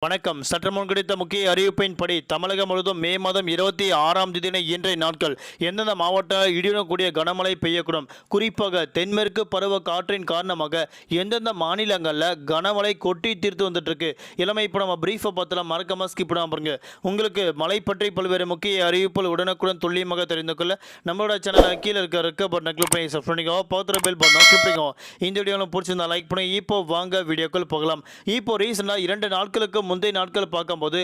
வணக்கம். சற்று முன் கிடைத்த முக்கிய அறிவிப்பின்படி தமிழகம் முழுவதும் மே மாதம் 26ஆம் தேதி இன்றைய நாட்கள் எந்தெந்த மாவட்டங்களில் இடியுடன் கூடிய கனமழை பெய்யக்கூடும், குறிப்பாக தென்மேற்கு பருவ காற்றின் காரணமாக எந்தெந்த மாநிலங்களில் கனமழை கொட்டி தீர்த்து வந்துட்டு இருக்கு. இளமை இப்போ நம்ம பிரீஃபை பார்த்தலாம், மறக்காம ஸ்கிப் பண்ணாம பாருங்க. உங்களுக்கு மழை பற்றி பல்வேறு முக்கிய அறிவிப்புகள் உடனுக்குடன் துல்லியமாக தெரிந்து கொள்ள நம்மளோட சேனல் கீழே இருக்க ரெக்க பட்டனை கிளிக் பண்ணி சப்ஸ்கிரைப் பண்ணிக்கோ, பக்கத்துல பெல் பட்டனை கிளிக் பண்ணிக்கோ. இந்த வீடியோவில் பிடிச்சிருந்தா லைக் பண்ணி இப்போ வாங்க வீடியோக்கள் போகலாம். இப்போ ரீசெண்டாக 2 நாட்களுக்கு முந்தைய நாட்கள் பார்க்கும்போது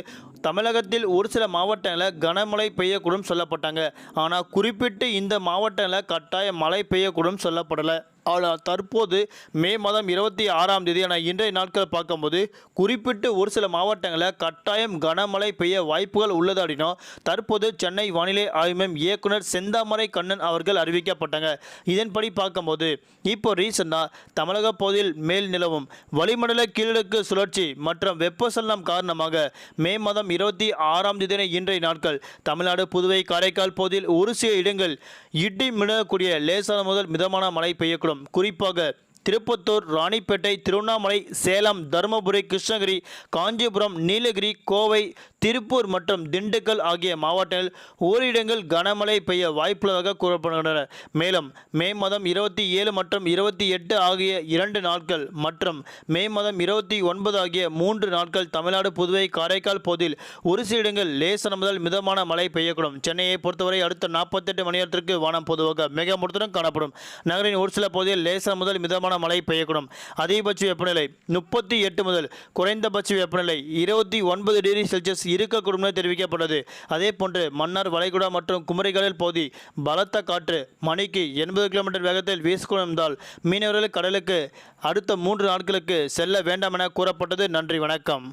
தமிழகத்தில் ஒரு சில மாவட்டங்களில் கனமழை பெய்யக்கூடும் சொல்லப்பட்டாங்க. ஆனால் குறிப்பிட்டு இந்த மாவட்டங்களில் கட்டாய மழை பெய்யக்கூடும் சொல்லப்படலை. ஆனால் தற்போது மே மாதம் 26ஆம் தேதி இன்றைய நாட்கள் பார்க்கும்போது குறிப்பிட்டு ஒரு சில மாவட்டங்களில் கட்டாயம் கனமழை பெய்ய வாய்ப்புகள் உள்ளது அப்படின்னா தற்போது சென்னை வானிலை ஆய்வு மையம் இயக்குனர் செந்தாமரை கண்ணன் அவர்கள் அறிவிக்கப்பட்டாங்க. இதன்படி பார்க்கும்போது இப்போ ரீசெண்டாக தமிழக பகுதியில் மேல் நிலவும் வளிமண்டல கீழடுக்கு சுழற்சி மற்றும் வெப்பசலனம் காரணமாக மே மாதம் 26ஆம் தேதி இன்றைய நாட்கள் தமிழ்நாடு, புதுவை, காரைக்கால் பகுதியில் ஒரு சில இடங்கள் இடி மின்னக்கூடிய லேசான முதல் மிதமான மழை பெய்யக்கூடும். குறிப்பாக திருப்பத்தூர், ராணிப்பேட்டை, திருவண்ணாமலை, சேலம், தருமபுரி, கிருஷ்ணகிரி, காஞ்சிபுரம், நீலகிரி, கோவை, திருப்பூர் மற்றும் திண்டுக்கல் ஆகிய மாவட்டங்களில் ஓரிடங்கள் கனமழை பெய்ய வாய்ப்புள்ளதாக கூறப்படுகின்றன. மேலும் மே மாதம் 27 மற்றும் 28 ஆகிய 2 நாட்கள் மற்றும் மே மாதம் 29 ஆகிய 3 நாட்கள் தமிழ்நாடு, புதுவை, காரைக்கால் பகுதியில் ஒரு சில இடங்கள் லேசான முதல் மிதமான மழை பெய்யக்கூடும். சென்னையை பொறுத்தவரை அடுத்த 48 மணி நேரத்திற்கு வானம் பொதுவாக மேகமூட்டத்துடன் காணப்படும். நகரின் ஒரு சில பகுதியில் லேசான முதல் மிதமான மழை பெய்யக்கூடும். அதிகபட்ச வெப்பநிலை 38 முதல் குறைந்தபட்ச வெப்பநிலை 29 டிகிரி செல்சியஸ் இருக்கக்கூடும் என தெரிவிக்கப்பட்டது. அதே போன்று மன்னார் வளைகுடா மற்றும் குமரிக்கடல் பகுதி பலத்த காற்று மணிக்கு 80 கிலோமீட்டர் வேகத்தில் வீசிக்கொண்டு இருந்தால் மீனவர்கள் கடலுக்கு அடுத்த 3 நாட்களுக்கு செல்ல வேண்டாம் என கூறப்பட்டது. நன்றி, வணக்கம்.